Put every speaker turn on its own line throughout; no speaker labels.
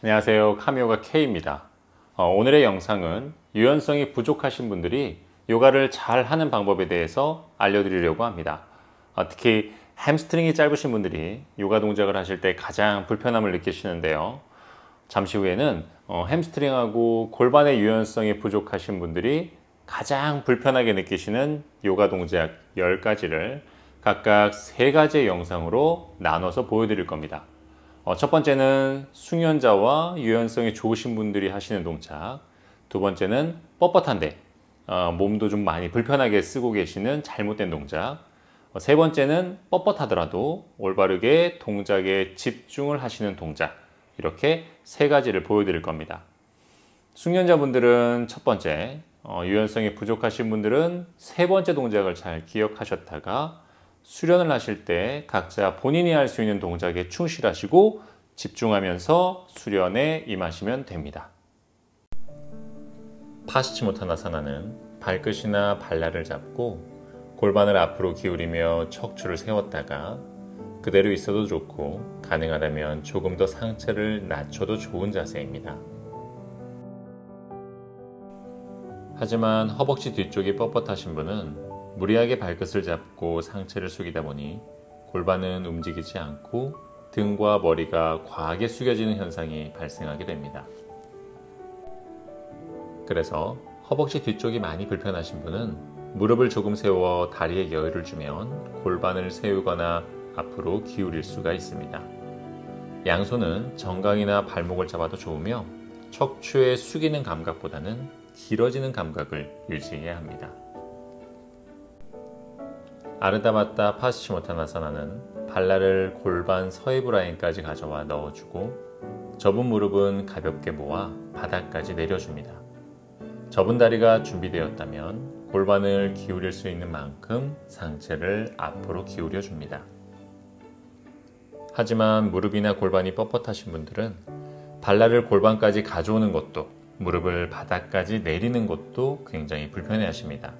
안녕하세요. 카미오가 K입니다. 오늘의 영상은 유연성이 부족하신 분들이 요가를 잘 하는 방법에 대해서 알려드리려고 합니다. 특히 햄스트링이 짧으신 분들이 요가 동작을 하실 때 가장 불편함을 느끼시는데요. 잠시 후에는 햄스트링하고 골반의 유연성이 부족하신 분들이 가장 불편하게 느끼시는 요가 동작 10가지를 각각 3가지의 영상으로 나눠서 보여드릴 겁니다. 첫 번째는 숙련자와 유연성이 좋으신 분들이 하시는 동작, 두 번째는 뻣뻣한데 몸도 좀 많이 불편하게 쓰고 계시는 잘못된 동작, 세 번째는 뻣뻣하더라도 올바르게 동작에 집중을 하시는 동작, 이렇게 3가지를 보여드릴 겁니다. 숙련자분들은 첫 번째, 유연성이 부족하신 분들은 3번째 동작을 잘 기억하셨다가 수련을 하실 때 각자 본인이 할 수 있는 동작에 충실하시고 집중하면서 수련에 임하시면 됩니다. 파스치모타나사나는 발끝이나 발날을 잡고 골반을 앞으로 기울이며 척추를 세웠다가 그대로 있어도 좋고 가능하다면 조금 더 상체를 낮춰도 좋은 자세입니다. 하지만 허벅지 뒤쪽이 뻣뻣하신 분은 무리하게 발끝을 잡고 상체를 숙이다 보니 골반은 움직이지 않고 등과 머리가 과하게 숙여지는 현상이 발생하게 됩니다. 그래서 허벅지 뒤쪽이 많이 불편하신 분은 무릎을 조금 세워 다리에 여유를 주면 골반을 세우거나 앞으로 기울일 수가 있습니다. 양손은 정강이나 발목을 잡아도 좋으며 척추에 숙이는 감각보다는 길어지는 감각을 유지해야 합니다. 아르다바타 파스치모타나사나는 발날을 골반 서해부 라인까지 가져와 넣어주고 접은 무릎은 가볍게 모아 바닥까지 내려줍니다. 접은 다리가 준비되었다면 골반을 기울일 수 있는 만큼 상체를 앞으로 기울여 줍니다. 하지만 무릎이나 골반이 뻣뻣하신 분들은 발날을 골반까지 가져오는 것도 무릎을 바닥까지 내리는 것도 굉장히 불편해 하십니다.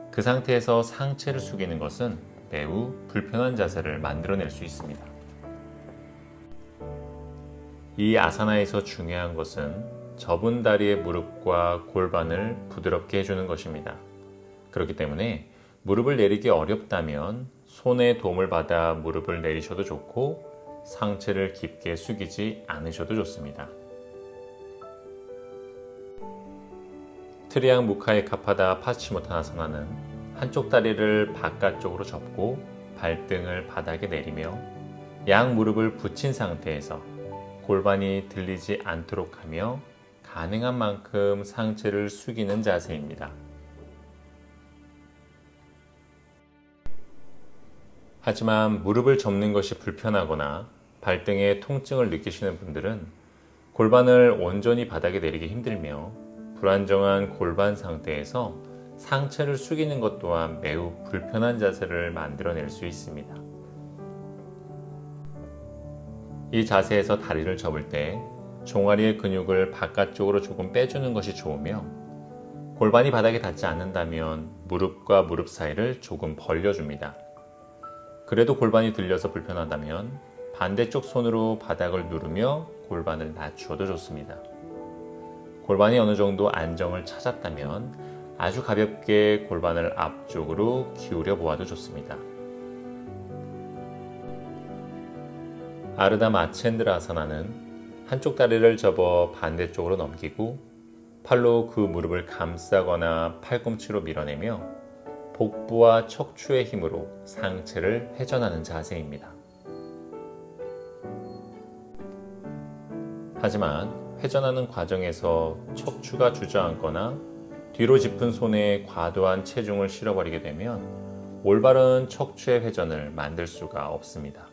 그 상태에서 상체를 숙이는 것은 매우 불편한 자세를 만들어낼 수 있습니다. 이 아사나에서 중요한 것은 접은 다리의 무릎과 골반을 부드럽게 해주는 것입니다. 그렇기 때문에 무릎을 내리기 어렵다면 손의 도움을 받아 무릎을 내리셔도 좋고 상체를 깊게 숙이지 않으셔도 좋습니다. 트리앙 무카이 카파다 파스치모타나사나는 한쪽 다리를 바깥쪽으로 접고 발등을 바닥에 내리며 양 무릎을 붙인 상태에서 골반이 들리지 않도록 하며 가능한 만큼 상체를 숙이는 자세입니다. 하지만 무릎을 접는 것이 불편하거나 발등에 통증을 느끼시는 분들은 골반을 온전히 바닥에 내리기 힘들며 불안정한 골반 상태에서 상체를 숙이는 것 또한 매우 불편한 자세를 만들어낼 수 있습니다. 이 자세에서 다리를 접을 때 종아리의 근육을 바깥쪽으로 조금 빼주는 것이 좋으며 골반이 바닥에 닿지 않는다면 무릎과 무릎 사이를 조금 벌려줍니다. 그래도 골반이 들려서 불편하다면 반대쪽 손으로 바닥을 누르며 골반을 낮추어도 좋습니다. 골반이 어느 정도 안정을 찾았다면 아주 가볍게 골반을 앞쪽으로 기울여 보아도 좋습니다. 아르다 마첸드라 아사나는 한쪽 다리를 접어 반대쪽으로 넘기고 팔로 그 무릎을 감싸거나 팔꿈치로 밀어내며 복부와 척추의 힘으로 상체를 회전하는 자세입니다. 하지만 회전하는 과정에서 척추가 주저앉거나 뒤로 짚은 손에 과도한 체중을 실어버리게 되면 올바른 척추의 회전을 만들 수가 없습니다.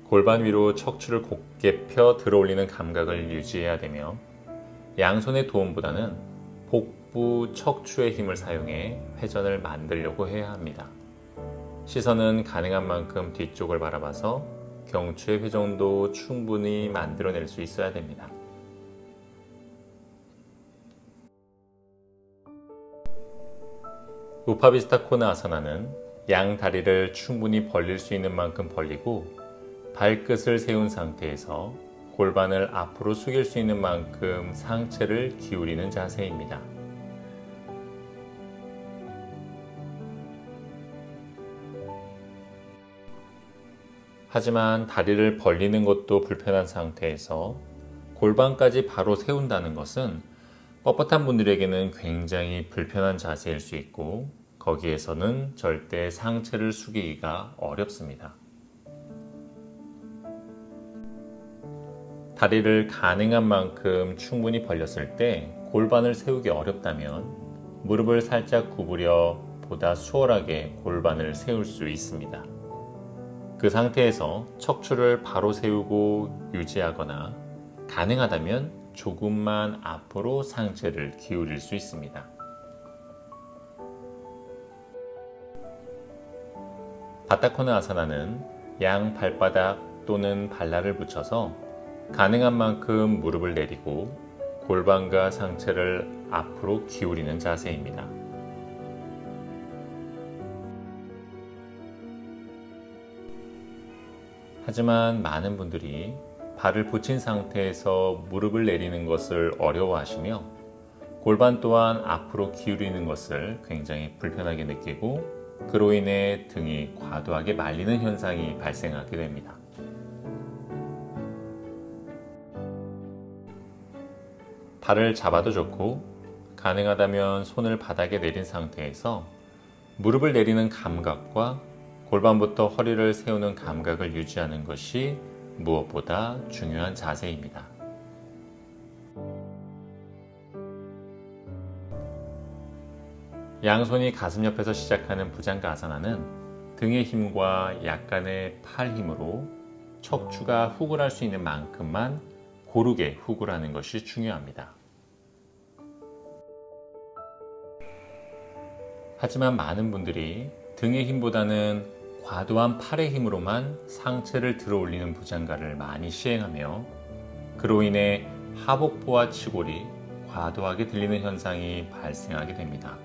골반 위로 척추를 곧게 펴 들어올리는 감각을 유지해야 되며 양손의 도움보다는 복부 척추의 힘을 사용해 회전을 만들려고 해야 합니다. 시선은 가능한 만큼 뒤쪽을 바라봐서 경추의 회전도 충분히 만들어낼 수 있어야 됩니다. 우파비스타 코나 아사나는 양 다리를 충분히 벌릴 수 있는 만큼 벌리고 발끝을 세운 상태에서 골반을 앞으로 숙일 수 있는 만큼 상체를 기울이는 자세입니다. 하지만 다리를 벌리는 것도 불편한 상태에서 골반까지 바로 세운다는 것은 뻣뻣한 분들에게는 굉장히 불편한 자세일 수 있고 거기에서는 절대 상체를 숙이기가 어렵습니다. 다리를 가능한 만큼 충분히 벌렸을 때 골반을 세우기 어렵다면 무릎을 살짝 구부려 보다 수월하게 골반을 세울 수 있습니다. 그 상태에서 척추를 바로 세우고 유지하거나 가능하다면 조금만 앞으로 상체를 기울일 수 있습니다. 바타코나 아사나는 양 발바닥 또는 발날을 붙여서 가능한 만큼 무릎을 내리고 골반과 상체를 앞으로 기울이는 자세입니다. 하지만 많은 분들이 발을 붙인 상태에서 무릎을 내리는 것을 어려워하시며 골반 또한 앞으로 기울이는 것을 굉장히 불편하게 느끼고 그로 인해 등이 과도하게 말리는 현상이 발생하게 됩니다. 발을 잡아도 좋고 가능하다면 손을 바닥에 내린 상태에서 무릎을 내리는 감각과 골반부터 허리를 세우는 감각을 유지하는 것이 무엇보다 중요한 자세입니다. 양손이 가슴 옆에서 시작하는 부장가 아사나는 등의 힘과 약간의 팔 힘으로 척추가 훅을 할 수 있는 만큼만 고르게 훅을 하는 것이 중요합니다. 하지만 많은 분들이 등의 힘보다는 과도한 팔의 힘으로만 상체를 들어 올리는 부장가를 많이 시행하며 그로 인해 하복부와 치골이 과도하게 들리는 현상이 발생하게 됩니다.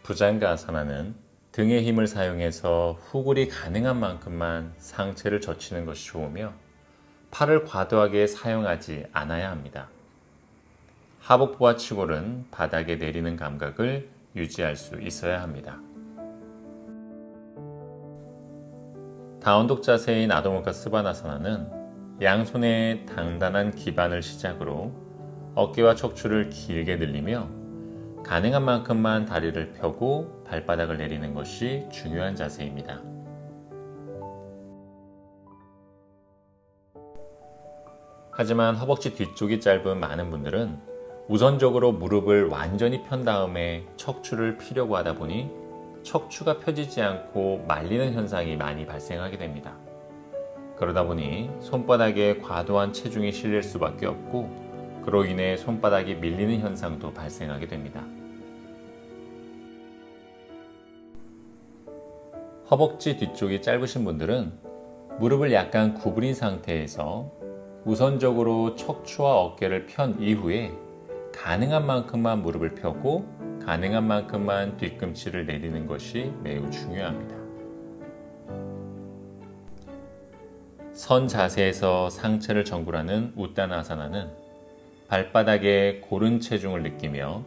부장가 아사나는 등의 힘을 사용해서 후굴이 가능한 만큼만 상체를 젖히는 것이 좋으며 팔을 과도하게 사용하지 않아야 합니다. 하복부와 치골은 바닥에 내리는 감각을 유지할 수 있어야 합니다. 다운독 자세인 아도무카 스바나사나는 양손의 단단한 기반을 시작으로 어깨와 척추를 길게 늘리며 가능한 만큼만 다리를 펴고 발바닥을 내리는 것이 중요한 자세입니다. 하지만 허벅지 뒤쪽이 짧은 많은 분들은 우선적으로 무릎을 완전히 편 다음에 척추를 피려고 하다 보니 척추가 펴지지 않고 말리는 현상이 많이 발생하게 됩니다. 그러다 보니 손바닥에 과도한 체중이 실릴 수밖에 없고 그로 인해 손바닥이 밀리는 현상도 발생하게 됩니다. 허벅지 뒤쪽이 짧으신 분들은 무릎을 약간 구부린 상태에서 우선적으로 척추와 어깨를 편 이후에 가능한 만큼만 무릎을 펴고 가능한 만큼만 뒤꿈치를 내리는 것이 매우 중요합니다. 선 자세에서 상체를 정굴하는 우따나아사나는 발바닥에 고른 체중을 느끼며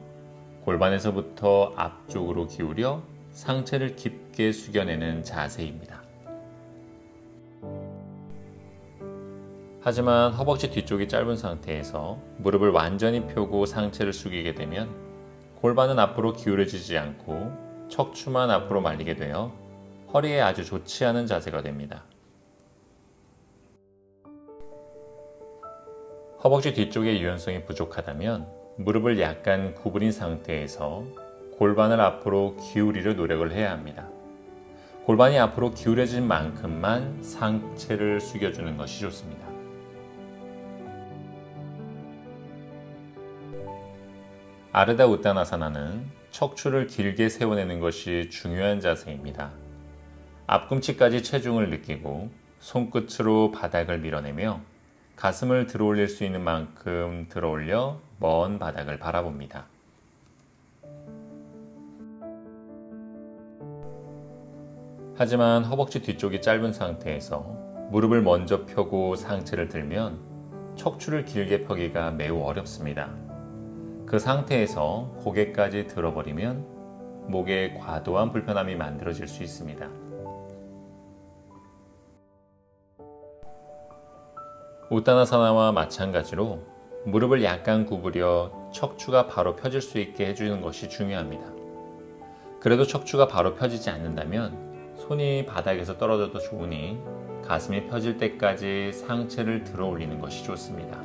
골반에서부터 앞쪽으로 기울여 상체를 깊게 숙여내는 자세입니다. 하지만 허벅지 뒤쪽이 짧은 상태에서 무릎을 완전히 펴고 상체를 숙이게 되면 골반은 앞으로 기울여지지 않고 척추만 앞으로 말리게 되어 허리에 아주 좋지 않은 자세가 됩니다. 허벅지 뒤쪽의 유연성이 부족하다면 무릎을 약간 구부린 상태에서 골반을 앞으로 기울이려 노력을 해야 합니다. 골반이 앞으로 기울여진 만큼만 상체를 숙여주는 것이 좋습니다. 아르다 우따나사나는 척추를 길게 세워내는 것이 중요한 자세입니다. 앞꿈치까지 체중을 느끼고 손끝으로 바닥을 밀어내며 가슴을 들어 올릴 수 있는 만큼 들어 올려 먼 바닥을 바라봅니다. 하지만 허벅지 뒤쪽이 짧은 상태에서 무릎을 먼저 펴고 상체를 들면 척추를 길게 펴기가 매우 어렵습니다. 그 상태에서 고개까지 들어버리면 목에 과도한 불편함이 만들어질 수 있습니다. 우타나사나와 마찬가지로 무릎을 약간 구부려 척추가 바로 펴질 수 있게 해주는 것이 중요합니다. 그래도 척추가 바로 펴지지 않는다면 손이 바닥에서 떨어져도 좋으니 가슴이 펴질 때까지 상체를 들어 올리는 것이 좋습니다.